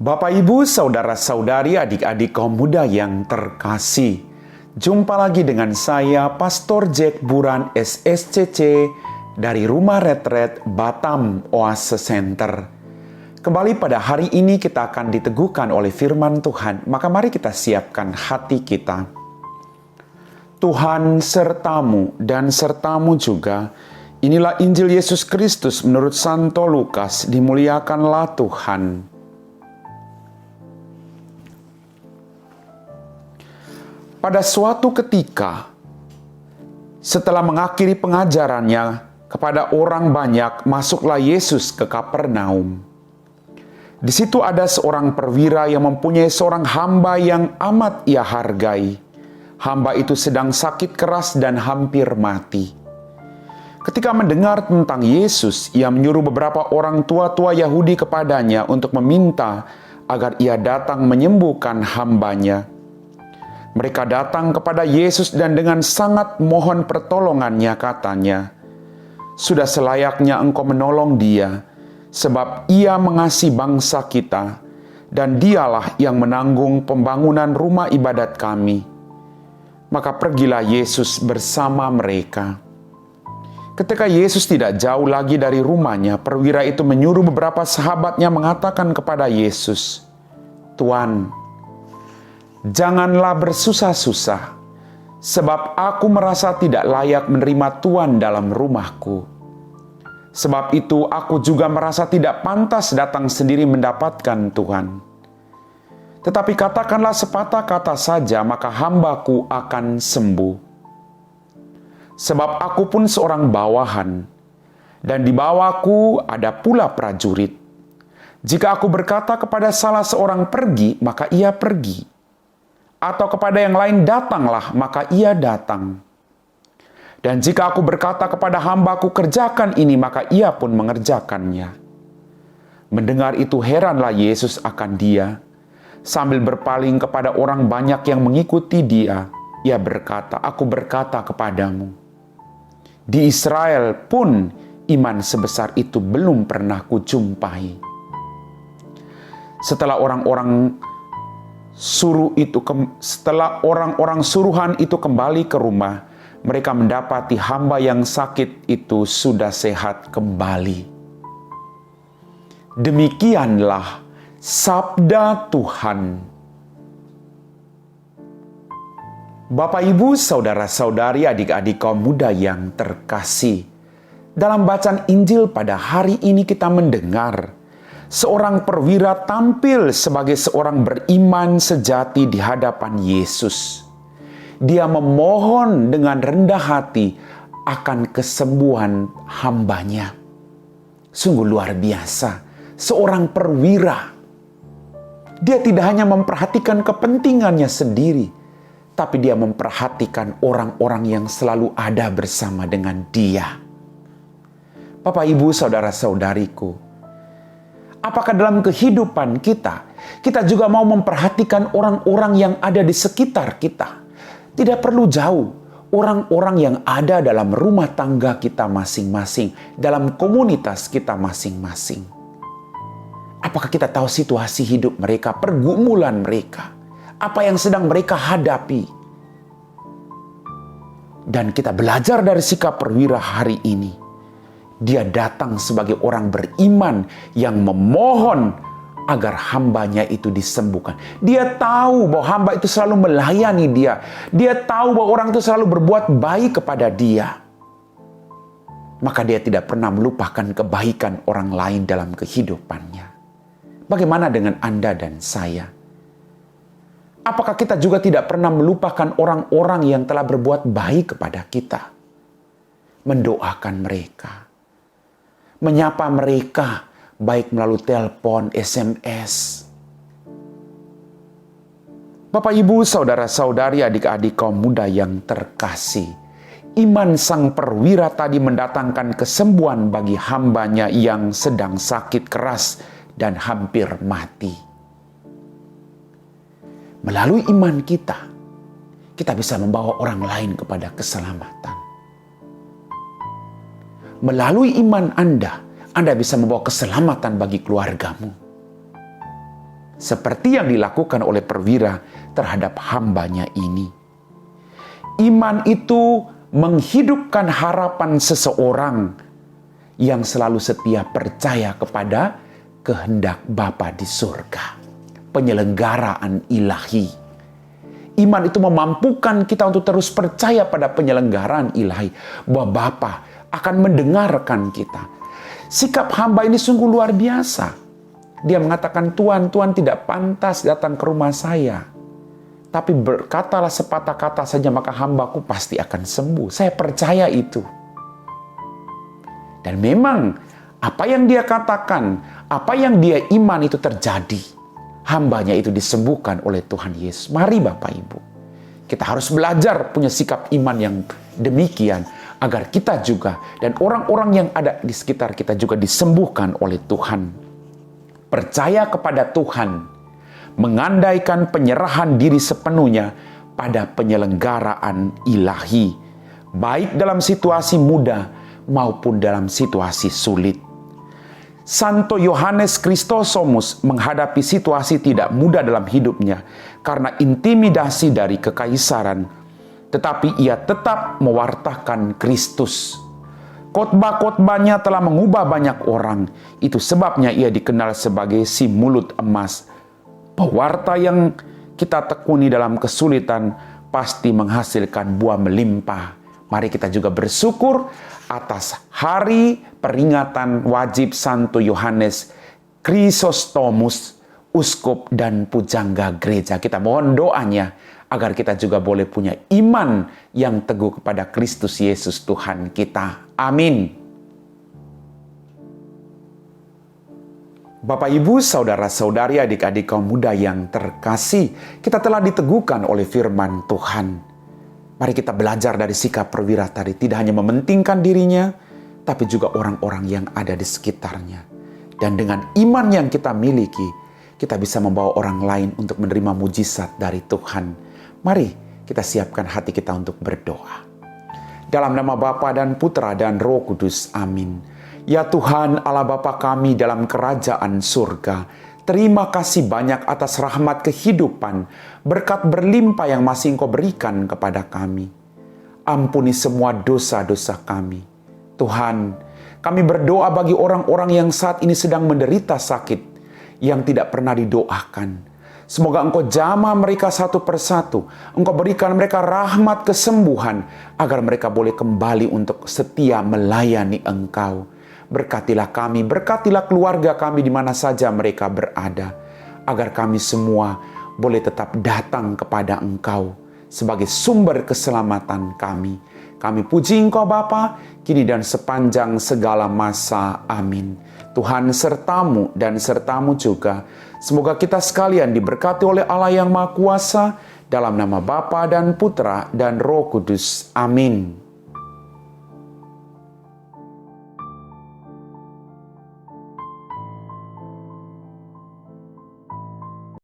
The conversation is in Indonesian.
Bapak, Ibu, saudara-saudari, adik-adik kaum muda yang terkasih. Jumpa lagi dengan saya, Pastor Jack Buran SSCC dari Rumah Retret Batam Oase Center. Kembali pada hari ini kita akan diteguhkan oleh firman Tuhan, maka mari kita siapkan hati kita. Tuhan sertamu dan sertamu juga. Inilah Injil Yesus Kristus menurut Santo Lukas, dimuliakanlah Tuhan. Pada suatu ketika, setelah mengakhiri pengajarannya kepada orang banyak, masuklah Yesus ke Kapernaum. Di situ ada seorang perwira yang mempunyai seorang hamba yang amat ia hargai. Hamba itu sedang sakit keras dan hampir mati. Ketika mendengar tentang Yesus, ia menyuruh beberapa orang tua-tua Yahudi kepadanya untuk meminta agar ia datang menyembuhkan hambanya. Mereka datang kepada Yesus dan dengan sangat mohon pertolongannya, katanya, "Sudah selayaknya engkau menolong dia, sebab ia mengasihi bangsa kita, dan dialah yang menanggung pembangunan rumah ibadat kami." Maka pergilah Yesus bersama mereka. Ketika Yesus tidak jauh lagi dari rumahnya, perwira itu menyuruh beberapa sahabatnya mengatakan kepada Yesus, "Tuan, janganlah bersusah-susah, sebab aku merasa tidak layak menerima Tuan dalam rumahku. Sebab itu aku juga merasa tidak pantas datang sendiri mendapatkan Tuhan. Tetapi katakanlah sepatah kata saja, maka hambaku akan sembuh. Sebab aku pun seorang bawahan, dan di bawahku ada pula prajurit. Jika aku berkata kepada salah seorang pergi, maka ia pergi. Atau kepada yang lain datanglah, maka ia datang. Dan jika aku berkata kepada hambaku kerjakan ini, maka ia pun mengerjakannya." Mendengar itu heranlah Yesus akan dia. Sambil berpaling kepada orang banyak yang mengikuti dia, ia berkata, "Aku berkata kepadamu, di Israel pun iman sebesar itu belum pernah kujumpai." Setelah orang-orang suruhan itu kembali ke rumah, mereka mendapati hamba yang sakit itu sudah sehat kembali. Demikianlah sabda Tuhan. Bapak, Ibu, saudara-saudari, adik-adik kaum muda yang terkasih, dalam bacaan Injil pada hari ini kita mendengar seorang perwira tampil sebagai seorang beriman sejati di hadapan Yesus. Dia memohon dengan rendah hati akan kesembuhan hambanya. Sungguh luar biasa, seorang perwira. Dia tidak hanya memperhatikan kepentingannya sendiri, tapi dia memperhatikan orang-orang yang selalu ada bersama dengan dia. Bapak, Ibu, saudara-saudariku, apakah dalam kehidupan kita juga mau memperhatikan orang-orang yang ada di sekitar kita? Tidak perlu jauh, orang-orang yang ada dalam rumah tangga kita masing-masing, dalam komunitas kita masing-masing. Apakah kita tahu situasi hidup mereka, pergumulan mereka, apa yang sedang mereka hadapi? Dan kita belajar dari sikap perwira hari ini. Dia datang sebagai orang beriman yang memohon agar hambanya itu disembuhkan. Dia tahu bahwa hamba itu selalu melayani dia. Dia tahu bahwa orang itu selalu berbuat baik kepada dia. Maka dia tidak pernah melupakan kebaikan orang lain dalam kehidupannya. Bagaimana dengan Anda dan saya? Apakah kita juga tidak pernah melupakan orang-orang yang telah berbuat baik kepada kita? Mendoakan mereka, menyapa mereka, baik melalui telepon, SMS. Bapak, Ibu, saudara-saudari, adik-adik kaum muda yang terkasih, iman sang perwira tadi mendatangkan kesembuhan bagi hambanya yang sedang sakit keras dan hampir mati. Melalui iman kita bisa membawa orang lain kepada keselamatan. Melalui iman Anda bisa membawa keselamatan bagi keluargamu. seperti yang dilakukan oleh perwira terhadap hambanya ini. Iman itu menghidupkan harapan seseorang yang selalu setia percaya kepada kehendak Bapa di surga, penyelenggaraan ilahi. Iman itu memampukan kita untuk terus percaya pada penyelenggaraan ilahi, bahwa Bapa akan mendengarkan kita. Sikap hamba ini sungguh luar biasa. Dia mengatakan, Tuhan tidak pantas datang ke rumah saya. Tapi berkatalah sepatah kata saja, maka hambaku pasti akan sembuh. Saya percaya itu. Dan memang apa yang dia katakan, apa yang dia iman itu terjadi. Hambanya itu disembuhkan oleh Tuhan Yesus. Mari Bapak Ibu, kita harus belajar punya sikap iman yang demikian, agar kita juga dan orang-orang yang ada di sekitar kita juga disembuhkan oleh Tuhan. Percaya kepada Tuhan, mengandaikan penyerahan diri sepenuhnya pada penyelenggaraan ilahi, baik dalam situasi mudah maupun dalam situasi sulit. Santo Yohanes Kristosomus menghadapi situasi tidak mudah dalam hidupnya karena intimidasi dari kekaisaran, tetapi ia tetap mewartakan Kristus. Khotbah-khotbahnya telah mengubah banyak orang. Itu sebabnya ia dikenal sebagai si mulut emas. Pewarta yang kita tekuni dalam kesulitan pasti menghasilkan buah melimpah. Mari kita juga bersyukur atas hari peringatan wajib Santo Yohanes Chrysostomus, uskup dan pujangga gereja. Kita mohon doanya agar kita juga boleh punya iman yang teguh kepada Kristus Yesus Tuhan kita. Amin. Bapak, Ibu, saudara-saudari, adik-adik kaum muda yang terkasih, kita telah diteguhkan oleh firman Tuhan. Mari kita belajar dari sikap perwira tadi, tidak hanya mementingkan dirinya, tapi juga orang-orang yang ada di sekitarnya. Dan dengan iman yang kita miliki, kita bisa membawa orang lain untuk menerima mujizat dari Tuhan. Mari kita siapkan hati kita untuk berdoa. Dalam nama Bapa dan Putra dan Roh Kudus, amin. Ya Tuhan Allah Bapa kami dalam kerajaan surga, terima kasih banyak atas rahmat kehidupan, berkat berlimpah yang masih Engkau berikan kepada kami. Ampuni semua dosa-dosa kami. Tuhan, kami berdoa bagi orang-orang yang saat ini sedang menderita sakit, yang tidak pernah didoakan. Semoga Engkau jamah mereka satu persatu. Engkau berikan mereka rahmat kesembuhan, agar mereka boleh kembali untuk setia melayani Engkau. Berkatilah kami, berkatilah keluarga kami di mana saja mereka berada, agar kami semua boleh tetap datang kepada Engkau sebagai sumber keselamatan kami. Kami puji Engkau Bapa, kini dan sepanjang segala masa. Amin. Tuhan sertamu dan sertamu juga. Semoga kita sekalian diberkati oleh Allah yang Maha Kuasa, dalam nama Bapa dan Putra dan Roh Kudus. Amin.